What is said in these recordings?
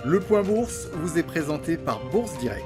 Le Point Bourse vous est présenté par Bourse Direct.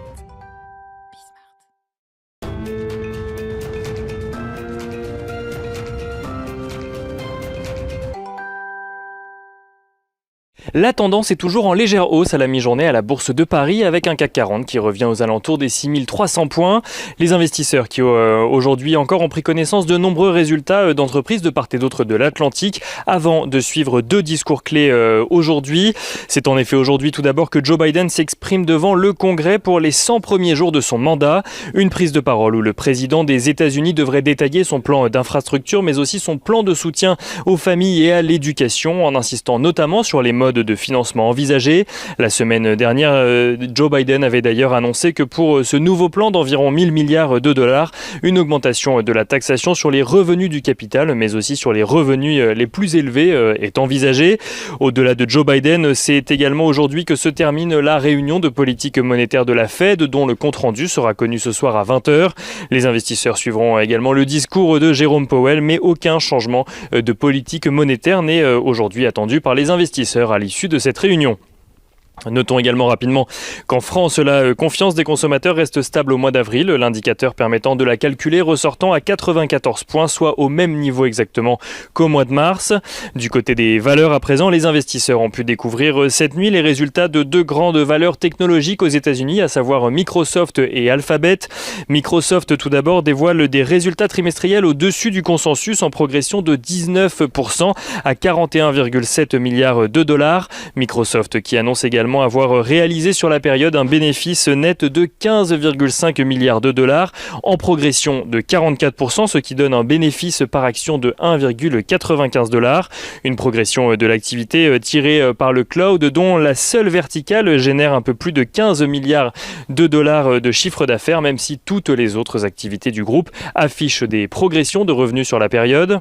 La tendance est toujours en légère hausse à la mi-journée à la Bourse de Paris avec un CAC 40 qui revient aux alentours des 6300 points. Les investisseurs qui aujourd'hui encore ont pris connaissance de nombreux résultats d'entreprises de part et d'autre de l'Atlantique avant de suivre deux discours clés aujourd'hui. C'est en effet aujourd'hui tout d'abord que Joe Biden s'exprime devant le Congrès pour les 100 premiers jours de son mandat. Une prise de parole où le président des États-Unis devrait détailler son plan d'infrastructure mais aussi son plan de soutien aux familles et à l'éducation en insistant notamment sur les modes de financement envisagés. La semaine dernière, Joe Biden avait d'ailleurs annoncé que pour ce nouveau plan d'environ 1000 milliards de dollars, une augmentation de la taxation sur les revenus du capital, mais aussi sur les revenus les plus élevés est envisagée. Au-delà de Joe Biden, c'est également aujourd'hui que se termine la réunion de politique monétaire de la Fed, dont le compte-rendu sera connu ce soir à 20h. Les investisseurs suivront également le discours de Jérôme Powell, mais aucun changement de politique monétaire n'est aujourd'hui attendu par les investisseurs à l'issue de cette réunion. Notons également rapidement qu'en France, la confiance des consommateurs reste stable au mois d'avril, l'indicateur permettant de la calculer ressortant à 94 points, soit au même niveau exactement qu'au mois de mars. Du côté des valeurs à présent, les investisseurs ont pu découvrir cette nuit les résultats de deux grandes valeurs technologiques aux États-Unis, à savoir Microsoft et Alphabet. Microsoft tout d'abord dévoile des résultats trimestriels au-dessus du consensus en progression de 19% à 41,7 milliards de dollars. Microsoft qui annonce également avoir réalisé sur la période un bénéfice net de 15,5 milliards de dollars en progression de 44%, ce qui donne un bénéfice par action de 1,95 dollars. Une progression de l'activité tirée par le cloud dont la seule verticale génère un peu plus de 15 milliards de dollars de chiffre d'affaires, même si toutes les autres activités du groupe affichent des progressions de revenus sur la période.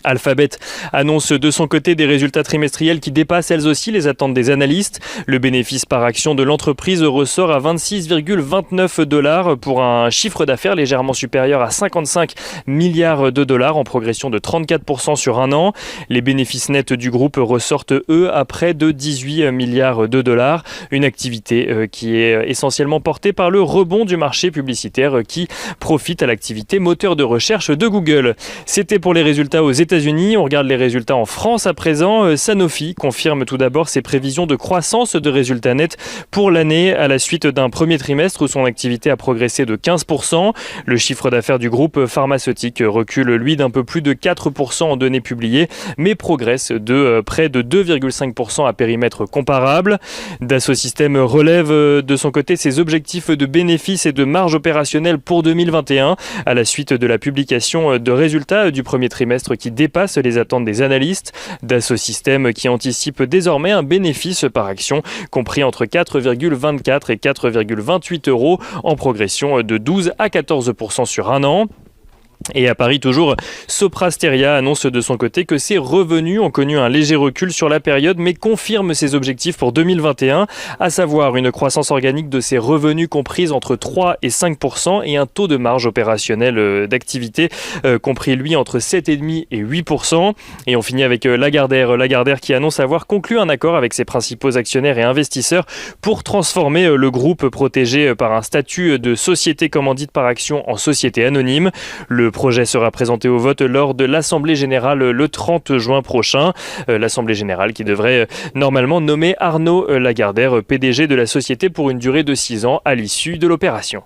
Alphabet annonce de son côté des résultats trimestriels qui dépassent elles aussi les attentes des analystes. Le bénéfice par action de l'entreprise ressort à 26,29 dollars pour un chiffre d'affaires légèrement supérieur à 55 milliards de dollars en progression de 34% sur un an. Les bénéfices nets du groupe ressortent eux à près de 18 milliards de dollars. Une activité qui est essentiellement portée par le rebond du marché publicitaire qui profite à l'activité moteur de recherche de Google. C'était pour les résultats aux États-Unis. On regarde les résultats en France à présent. Sanofi confirme tout d'abord ses prévisions de croissance de résultats nets pour l'année à la suite d'un premier trimestre où son activité a progressé de 15%. Le chiffre d'affaires du groupe pharmaceutique recule lui d'un peu plus de 4% en données publiées, mais progresse de près de 2,5% à périmètre comparable. Dassault Systèmes relève de son côté ses objectifs de bénéfices et de marge opérationnelle pour 2021 à la suite de la publication de résultats du premier trimestre qui dépasse les attentes des analystes. Dassault Systèmes qui anticipe désormais un bénéfice par action compris entre 4,24 et 4,28 euros en progression de 12 à 14% sur un an. Et à Paris toujours, Sopra Steria annonce de son côté que ses revenus ont connu un léger recul sur la période mais confirme ses objectifs pour 2021, à savoir une croissance organique de ses revenus comprise entre 3 et 5% et un taux de marge opérationnelle d'activité compris lui entre 7,5 et 8%. Et on finit avec Lagardère qui annonce avoir conclu un accord avec ses principaux actionnaires et investisseurs pour transformer le groupe protégé par un statut de société commandite par action en société anonyme. Le projet sera présenté au vote lors de l'Assemblée générale le 30 juin prochain. L'Assemblée générale qui devrait normalement nommer Arnaud Lagardère PDG de la société pour une durée de 6 ans à l'issue de l'opération.